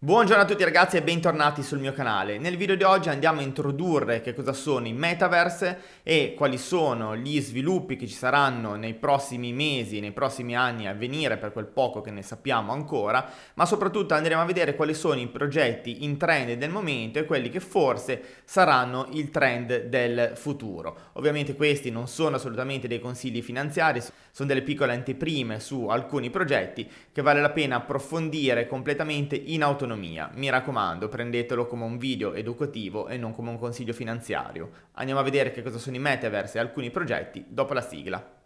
Buongiorno a tutti ragazzi e bentornati sul mio canale. Nel video di oggi andiamo a introdurre che cosa sono i metaverse e quali sono gli sviluppi che ci saranno nei prossimi mesi, nei prossimi anni a venire per quel poco che ne sappiamo ancora, ma soprattutto andremo a vedere quali sono i progetti in trend del momento e quelli che forse saranno il trend del futuro. Ovviamente questi non sono assolutamente dei consigli finanziari, sono delle piccole anteprime su alcuni progetti che vale la pena approfondire completamente in autonomia. Mi raccomando, prendetelo come un video educativo e non come un consiglio finanziario. Andiamo a vedere che cosa sono i metaverse e alcuni progetti dopo la sigla.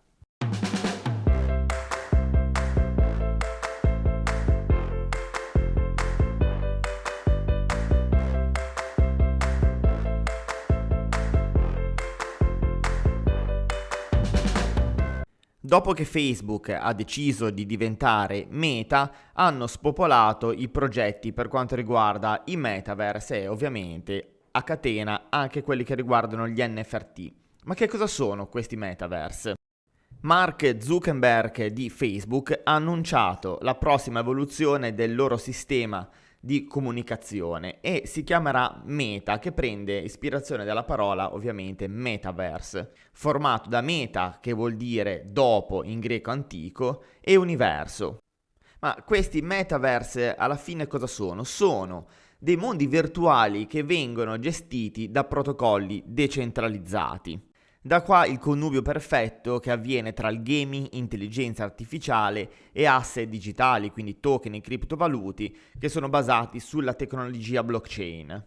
Dopo che Facebook ha deciso di diventare Meta, hanno spopolato i progetti per quanto riguarda i metaverse e ovviamente a catena anche quelli che riguardano gli NFT. Ma che cosa sono questi metaverse? Mark Zuckerberg di Facebook ha annunciato la prossima evoluzione del loro sistema di comunicazione e si chiamerà Meta, che prende ispirazione dalla parola ovviamente metaverse, formato da meta, che vuol dire dopo in greco antico, e universo. Ma questi metaverse alla fine cosa sono? Sono dei mondi virtuali che vengono gestiti da protocolli decentralizzati. Da qua il connubio perfetto che avviene tra il gaming, intelligenza artificiale e asset digitali, quindi token e criptovaluti, che sono basati sulla tecnologia blockchain.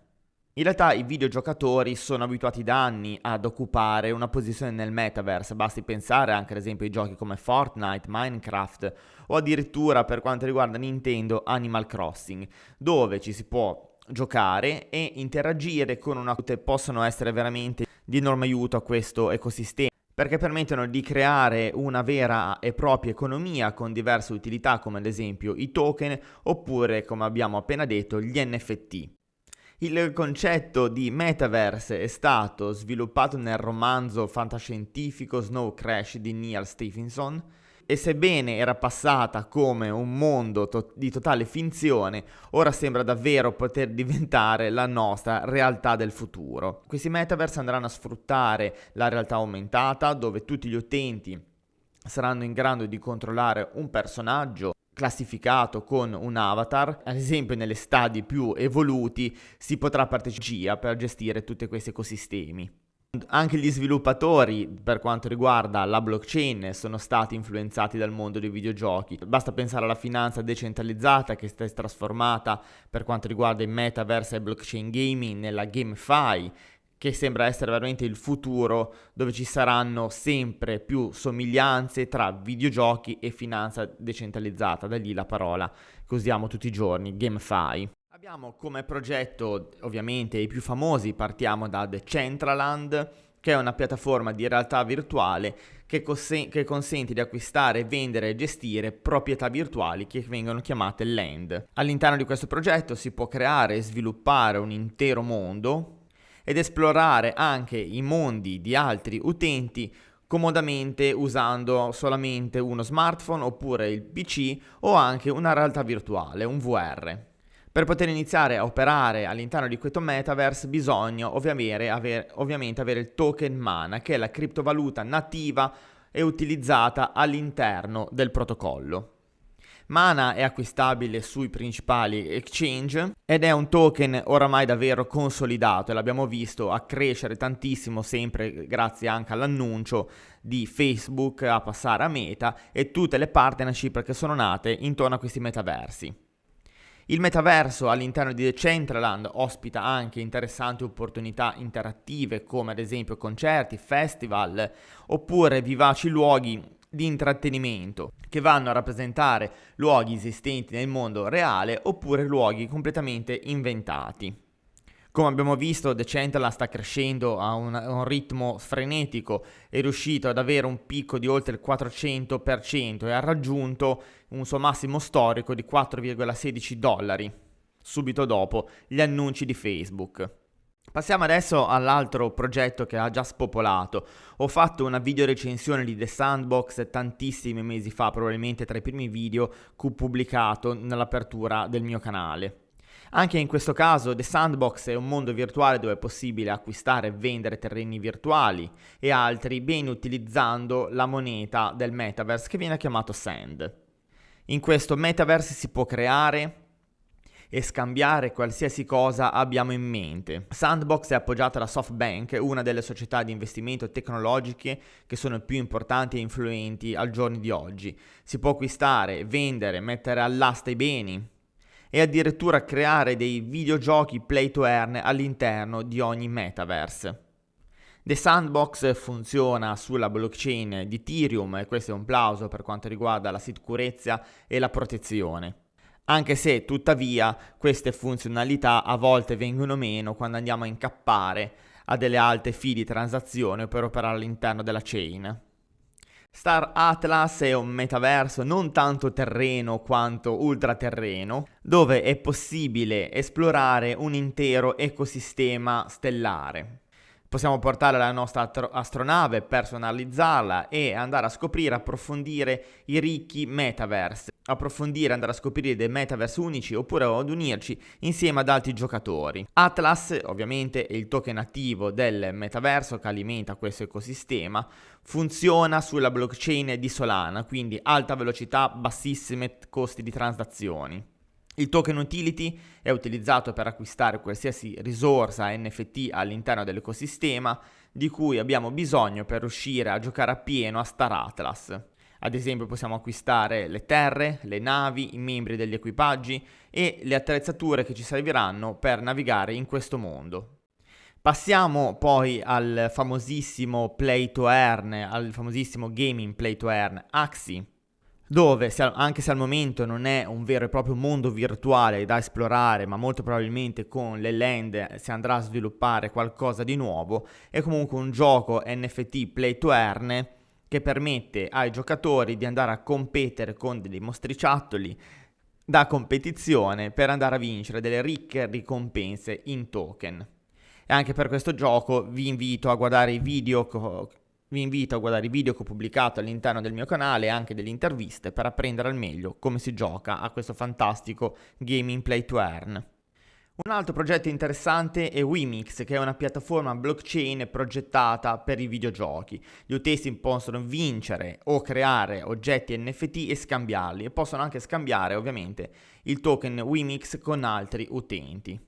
In realtà i videogiocatori sono abituati da anni ad occupare una posizione nel metaverse, basti pensare anche ad esempio ai giochi come Fortnite, Minecraft o addirittura per quanto riguarda Nintendo Animal Crossing, dove ci si può giocare e interagire con una che possono essere veramente di enorme aiuto a questo ecosistema, perché permettono di creare una vera e propria economia con diverse utilità come ad esempio i token oppure, come abbiamo appena detto, gli NFT. Il concetto di metaverse è stato sviluppato nel romanzo fantascientifico Snow Crash di Neal Stephenson e sebbene era passata come un mondo di totale finzione, ora sembra davvero poter diventare la nostra realtà del futuro. Questi metaverse andranno a sfruttare la realtà aumentata, dove tutti gli utenti saranno in grado di controllare un personaggio classificato con un avatar. Ad esempio nelle stadi più evoluti si potrà partecipare per gestire tutti questi ecosistemi. Anche gli sviluppatori per quanto riguarda la blockchain sono stati influenzati dal mondo dei videogiochi. Basta pensare alla finanza decentralizzata che si è trasformata per quanto riguarda il metaverse e blockchain gaming nella GameFi, che sembra essere veramente il futuro, dove ci saranno sempre più somiglianze tra videogiochi e finanza decentralizzata, da lì la parola che usiamo tutti i giorni, GameFi. Abbiamo come progetto ovviamente i più famosi, partiamo da Decentraland, che è una piattaforma di realtà virtuale che consente di acquistare, vendere e gestire proprietà virtuali che vengono chiamate land. All'interno di questo progetto si può creare e sviluppare un intero mondo ed esplorare anche i mondi di altri utenti comodamente usando solamente uno smartphone oppure il PC o anche una realtà virtuale, un VR. Per poter iniziare a operare all'interno di questo metaverse bisogna ovviamente avere il token Mana, che è la criptovaluta nativa e utilizzata all'interno del protocollo. Mana è acquistabile sui principali exchange ed è un token oramai davvero consolidato e l'abbiamo visto a crescere tantissimo sempre grazie anche all'annuncio di Facebook a passare a Meta e tutte le partnership che sono nate intorno a questi metaversi. Il metaverso all'interno di Decentraland ospita anche interessanti opportunità interattive come ad esempio concerti, festival oppure vivaci luoghi di intrattenimento che vanno a rappresentare luoghi esistenti nel mondo reale oppure luoghi completamente inventati. Come abbiamo visto, Decentraland sta crescendo a un ritmo frenetico, è riuscito ad avere un picco di oltre il 400% e ha raggiunto un suo massimo storico di 4,16 dollari, subito dopo gli annunci di Facebook. Passiamo adesso all'altro progetto che ha già spopolato. Ho fatto una video recensione di The Sandbox tantissimi mesi fa, probabilmente tra i primi video che ho pubblicato nell'apertura del mio canale. Anche in questo caso The Sandbox è un mondo virtuale dove è possibile acquistare e vendere terreni virtuali e altri beni utilizzando la moneta del metaverse che viene chiamato Sand. In questo metaverse si può creare e scambiare qualsiasi cosa abbiamo in mente. Sandbox è appoggiata da SoftBank, una delle società di investimento tecnologiche che sono più importanti e influenti al giorno di oggi. Si può acquistare, vendere, mettere all'asta i beni e addirittura creare dei videogiochi play to earn all'interno di ogni metaverse. The Sandbox funziona sulla blockchain di Ethereum e questo è un plauso per quanto riguarda la sicurezza e la protezione. Anche se, tuttavia, queste funzionalità a volte vengono meno quando andiamo a incappare a delle alte fee di transazione per operare all'interno della chain. Star Atlas è un metaverso non tanto terreno quanto ultraterreno, dove è possibile esplorare un intero ecosistema stellare. Possiamo portare la nostra astronave, personalizzarla e andare a scoprire, approfondire i ricchi metaverse. Approfondire, andare a scoprire dei metaverse unici oppure ad unirci insieme ad altri giocatori. Atlas, ovviamente, è il token attivo del metaverso che alimenta questo ecosistema. Funziona sulla blockchain di Solana, quindi alta velocità, bassissimi costi di transazioni. Il token utility è utilizzato per acquistare qualsiasi risorsa NFT all'interno dell'ecosistema di cui abbiamo bisogno per riuscire a giocare appieno a Star Atlas. Ad esempio possiamo acquistare le terre, le navi, i membri degli equipaggi e le attrezzature che ci serviranno per navigare in questo mondo. Passiamo poi al famosissimo play to earn, al famosissimo gaming play to earn Axie, dove anche se al momento non è un vero e proprio mondo virtuale da esplorare, ma molto probabilmente con le land si andrà a sviluppare qualcosa di nuovo, è comunque un gioco NFT play to earn che permette ai giocatori di andare a competere con dei mostriciattoli da competizione per andare a vincere delle ricche ricompense in token. E anche per questo gioco vi invito a guardare i video che ho pubblicato all'interno del mio canale e anche delle interviste per apprendere al meglio come si gioca a questo fantastico gaming play to earn. Un altro progetto interessante è Wimix, che è una piattaforma blockchain progettata per i videogiochi. Gli utenti possono vincere o creare oggetti NFT e scambiarli, e possono anche scambiare ovviamente il token Wimix con altri utenti.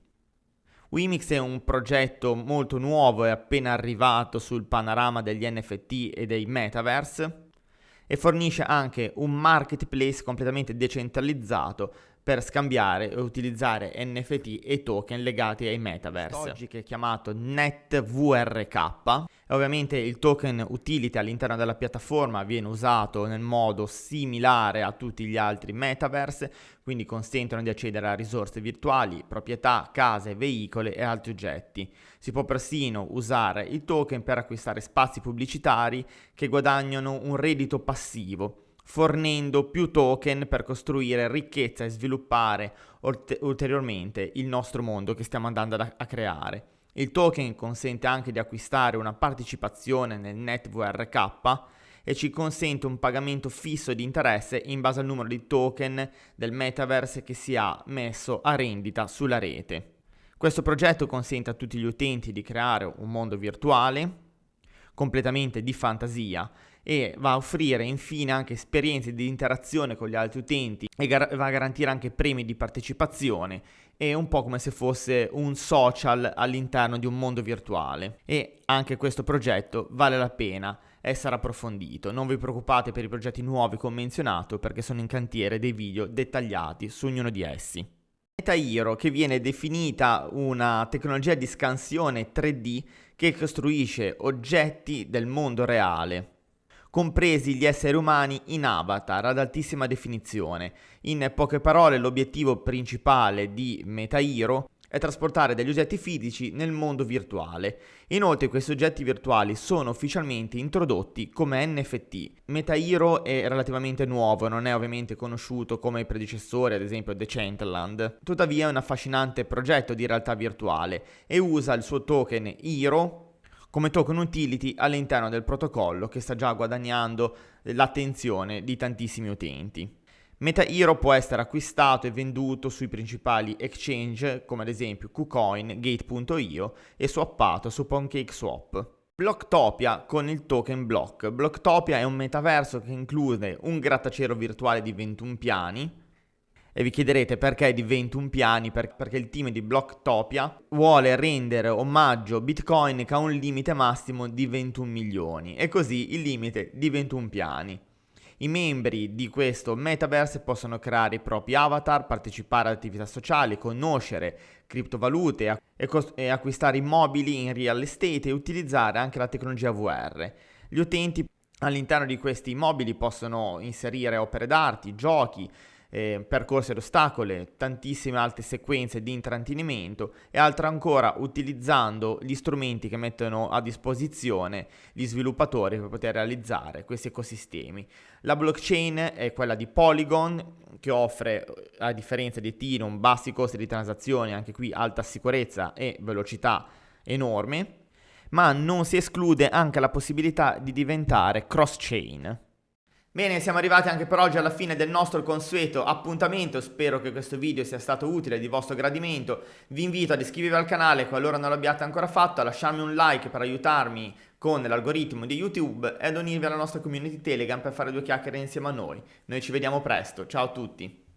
Wimix è un progetto molto nuovo, è appena arrivato sul panorama degli NFT e dei metaverse e fornisce anche un marketplace completamente decentralizzato per scambiare e utilizzare NFT e token legati ai metaverse. Oggi che è chiamato NetVRK. Ovviamente il token utility all'interno della piattaforma viene usato nel modo similare a tutti gli altri metaverse, quindi consentono di accedere a risorse virtuali, proprietà, case, veicoli e altri oggetti. Si può persino usare il token per acquistare spazi pubblicitari che guadagnano un reddito passivo, fornendo più token per costruire ricchezza e sviluppare ulteriormente il nostro mondo che stiamo andando a creare. Il token consente anche di acquistare una partecipazione nel NetVRK e ci consente un pagamento fisso di interesse in base al numero di token del metaverse che si ha messo a rendita sulla rete. Questo progetto consente a tutti gli utenti di creare un mondo virtuale completamente di fantasia e va a offrire infine anche esperienze di interazione con gli altri utenti e va a garantire anche premi di partecipazione. È un po' come se fosse un social all'interno di un mondo virtuale e anche questo progetto vale la pena essere approfondito. Non vi preoccupate per i progetti nuovi come menzionato, perché sono in cantiere dei video dettagliati su ognuno di essi. MetaHero, che viene definita una tecnologia di scansione 3D che costruisce oggetti del mondo reale, compresi gli esseri umani in avatar ad altissima definizione. In poche parole, l'obiettivo principale di MetaHero è trasportare degli oggetti fisici nel mondo virtuale. Inoltre questi oggetti virtuali sono ufficialmente introdotti come NFT. MetaHero è relativamente nuovo, non è ovviamente conosciuto come i predecessori, ad esempio Decentraland. Tuttavia è un affascinante progetto di realtà virtuale e usa il suo token Hero come token utility all'interno del protocollo che sta già guadagnando l'attenzione di tantissimi utenti. MetaHero può essere acquistato e venduto sui principali exchange come ad esempio KuCoin, Gate.io e swappato su PancakeSwap. Blocktopia con il token Block. Blocktopia è un metaverso che include un grattacielo virtuale di 21 piani. E vi chiederete perché di 21 piani, perché il team di Blocktopia vuole rendere omaggio a Bitcoin che ha un limite massimo di 21 milioni e così il limite di 21 piani. I membri di questo metaverse possono creare i propri avatar, partecipare ad attività sociali, conoscere criptovalute e acquistare immobili in real estate e utilizzare anche la tecnologia VR. Gli utenti all'interno di questi immobili possono inserire opere d'arte, giochi, percorsi ad ostacoli, tantissime altre sequenze di intrattenimento e altre ancora utilizzando gli strumenti che mettono a disposizione gli sviluppatori per poter realizzare questi ecosistemi. La blockchain è quella di Polygon che offre, a differenza di Ethereum, bassi costi di transazione, anche qui alta sicurezza e velocità enorme, ma non si esclude anche la possibilità di diventare cross-chain. Bene, siamo arrivati anche per oggi alla fine del nostro consueto appuntamento, spero che questo video sia stato utile e di vostro gradimento. Vi invito ad iscrivervi al canale qualora non l'abbiate ancora fatto, a lasciarmi un like per aiutarmi con l'algoritmo di YouTube e ad unirvi alla nostra community Telegram per fare due chiacchiere insieme a noi. Noi ci vediamo presto, ciao a tutti!